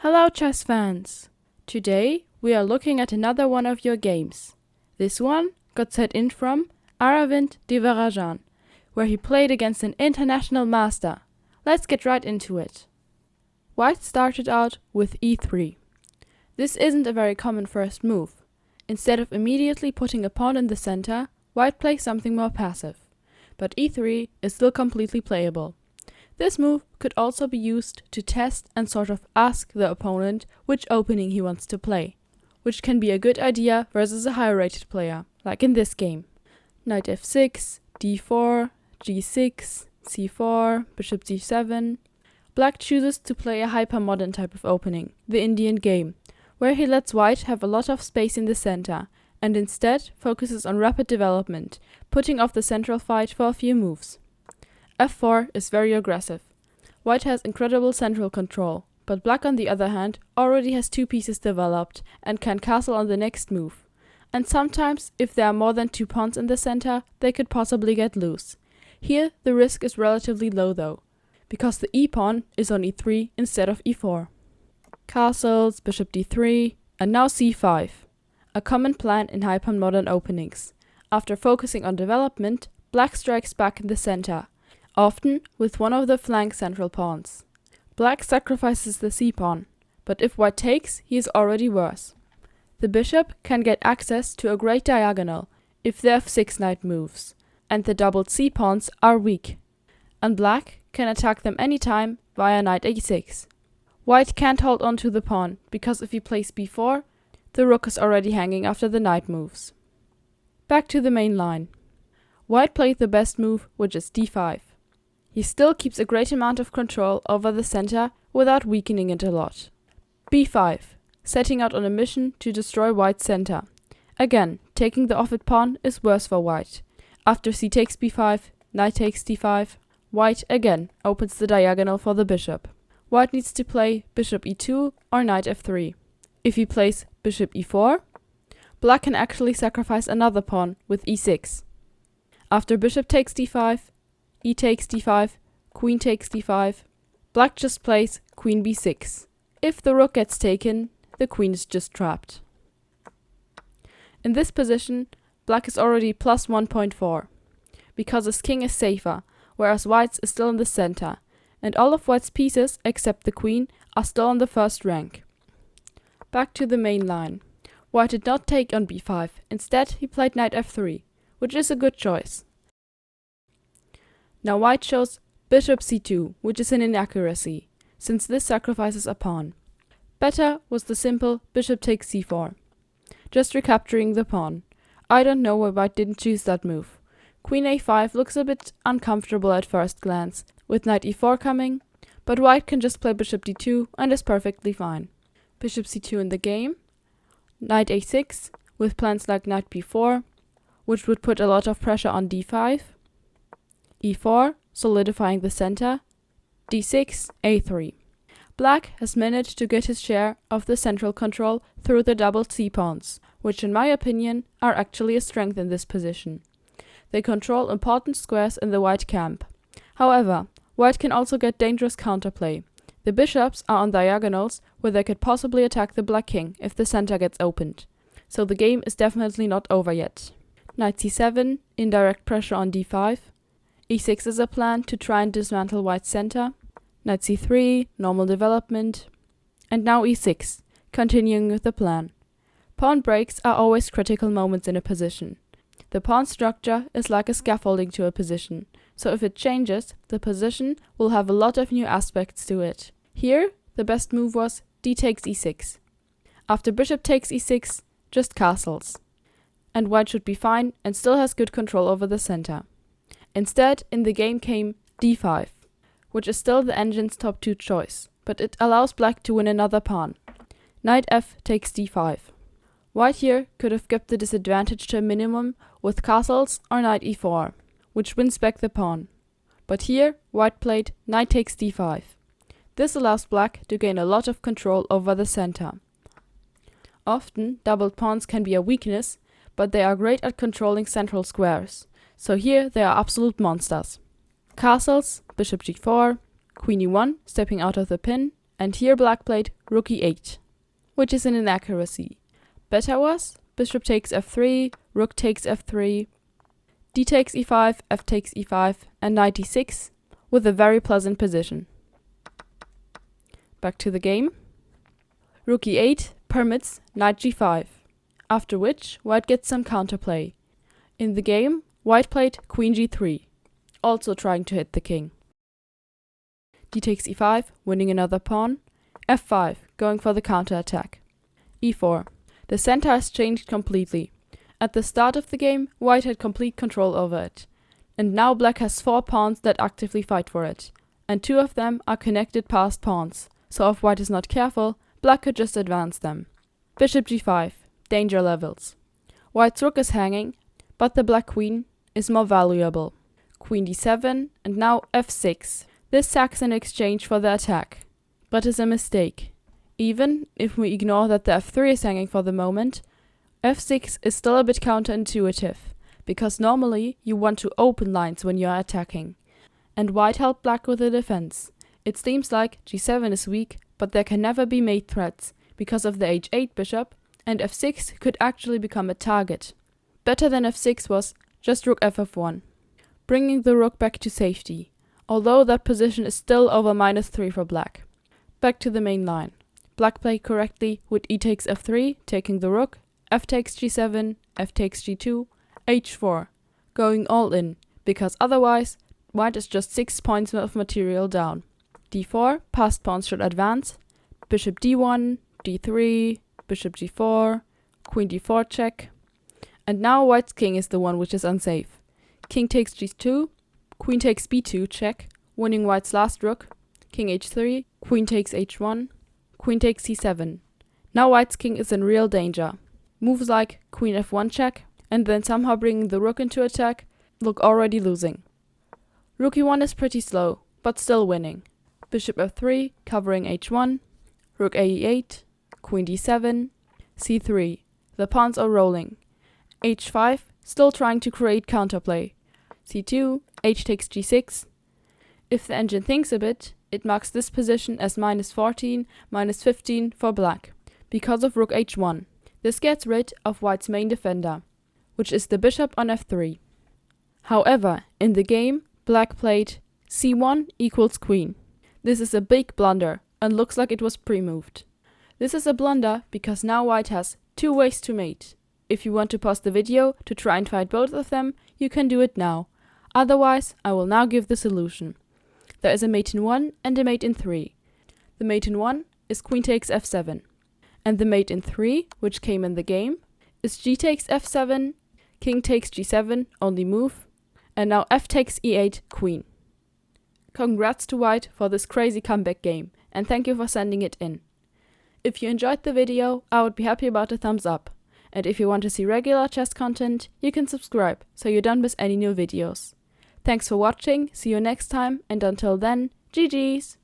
Hello chess fans! Today we are looking at another one of your games. This one got set in from AravindDevarajan, where he played against an international master. Let's get right into it. White started out with e3. This isn't a very common first move. Instead of immediately putting a pawn in the center, White plays something more passive. But e3 is still completely playable. This move could also be used to test and sort of ask the opponent which opening he wants to play, which can be a good idea versus a higher rated player, like in this game. Knight f6, d4, g6, c4, bishop d7. Black chooses to play a hyper-modern type of opening, the Indian game, where he lets White have a lot of space in the center, and instead focuses on rapid development, putting off the central fight for a few moves. f4 is very aggressive. White has incredible central control, but Black on the other hand already has two pieces developed and can castle on the next move. And sometimes, if there are more than two pawns in the center, they could possibly get loose. Here the risk is relatively low though, because the e-pawn is on e3 instead of e4. Castles, bishop d3, and now c5. A common plan in hyper-modern openings. After focusing on development, Black strikes back in the center, often with one of the flank central pawns. Black sacrifices the c-pawn, but if White takes, he is already worse. The bishop can get access to a great diagonal if the f6 knight moves, and the doubled c-pawns are weak, and Black can attack them anytime via knight a6. White can't hold on to the pawn, because if he plays b4, the rook is already hanging after the knight moves. Back to the main line. White played the best move, which is d5. He still keeps a great amount of control over the center without weakening it a lot. b5, setting out on a mission to destroy White's center. Again, taking the offered pawn is worse for White. After c takes b5, knight takes d5, White again opens the diagonal for the bishop. White needs to play bishop e2 or knight f3. If he plays bishop e4, Black can actually sacrifice another pawn with e6. After bishop takes d5, e takes d5, queen takes d5, Black just plays queen b6. If the rook gets taken, the queen is just trapped. In this position, Black is already plus 1.4, because his king is safer, whereas White's is still in the center, and all of White's pieces, except the queen, are still on the first rank. Back to the main line. White did not take on b5, instead he played knight f3, which is a good choice. Now White chose bishop c2, which is an inaccuracy, since this sacrifices a pawn. Better was the simple bishop takes c4, just recapturing the pawn. I don't know why White didn't choose that move. Queen a5 looks a bit uncomfortable at first glance, with knight e4 coming, but White can just play bishop d2 and is perfectly fine. Bishop c2 in the game, knight a6, with plans like knight b4, which would put a lot of pressure on d5, e4, solidifying the center, d6, a3. Black has managed to get his share of the central control through the doubled c-pawns, which in my opinion are actually a strength in this position. They control important squares in the White camp. However, White can also get dangerous counterplay. The bishops are on diagonals where they could possibly attack the Black king if the center gets opened. So the game is definitely not over yet. Knight c7, indirect pressure on d5. e6 is a plan to try and dismantle White's center. Knight c3, normal development. And now e6, continuing with the plan. Pawn breaks are always critical moments in a position. The pawn structure is like a scaffolding to a position, so if it changes, the position will have a lot of new aspects to it. Here, the best move was d takes e6. After bishop takes e6, just castles. And White should be fine and still has good control over the center. Instead, in the game came d5, which is still the engine's top 2 choice, but it allows Black to win another pawn. Knight f takes d5. White here could have kept the disadvantage to a minimum with castles or knight e4, which wins back the pawn. But here, White played knight takes d5. This allows Black to gain a lot of control over the center. Often, doubled pawns can be a weakness, but they are great at controlling central squares, so here they are absolute monsters. Castles, bishop g4, queen e1 stepping out of the pin, and here black played rook e8, which is an inaccuracy. Better was bishop takes f3, rook takes f3, d takes e5, f takes e5, and knight e6 with a very pleasant position. Back to the game. Rook e8 permits knight g5, after which white gets some counterplay. In the game, white played queen g3, also trying to hit the king. D takes e5, winning another pawn. f5, going for the counterattack. e4. The center has changed completely. At the start of the game, white had complete control over it. And now black has 4 pawns that actively fight for it. And 2 of them are connected passed pawns, so if white is not careful, black could just advance them. Bishop g5, danger levels. White's rook is hanging, but the black queen is more valuable. Queen d7, and now f6. This sacks in exchange for the attack, but is a mistake. Even if we ignore that the f3 is hanging for the moment, f6 is still a bit counterintuitive, because normally you want to open lines when you are attacking. And white helped black with the defense. It seems like g7 is weak, but there can never be mate threats because of the h8 bishop, and f6 could actually become a target. Better than f6 was just rook ff1, bringing the rook back to safety, although that position is still over -3 for black. Back to the main line. Black played correctly with e takes f3, taking the rook, f takes g7, f takes g2, h4, going all in, because otherwise white is just 6 points of material down. d4, passed pawns should advance, bishop d1, d3, bishop g4, queen d4 check, and now white's king is the one which is unsafe. King takes g2, queen takes b2 check, winning white's last rook, king h3, queen takes h1, queen takes c7. Now white's king is in real danger. Moves like queen f1 check, and then somehow bringing the rook into attack, look already losing. Rook e1 is pretty slow, but still winning. Bishop f3, covering h1, rook ae8, queen d7, c3. The pawns are rolling. h5, still trying to create counterplay. c2, h takes g6. If the engine thinks a bit, it marks this position as -14, -15 for black, because of rook h1. This gets rid of white's main defender, which is the bishop on f3. However, in the game, black played c1 equals queen. This is a big blunder and looks like it was pre-moved. This is a blunder because now white has 2 ways to mate. If you want to pause the video to try and fight both of them, you can do it now. Otherwise, I will now give the solution. There is a mate in 1 and a mate in 3. The mate in 1 is queen takes f7. And the mate in 3, which came in the game, is g takes f7, king takes g7, only move, and now f takes e8, queen. Congrats to white for this crazy comeback game, and thank you for sending it in. If you enjoyed the video, I would be happy about a thumbs up. And if you want to see regular chess content, you can subscribe, so you don't miss any new videos. Thanks for watching, see you next time, and until then, GG's!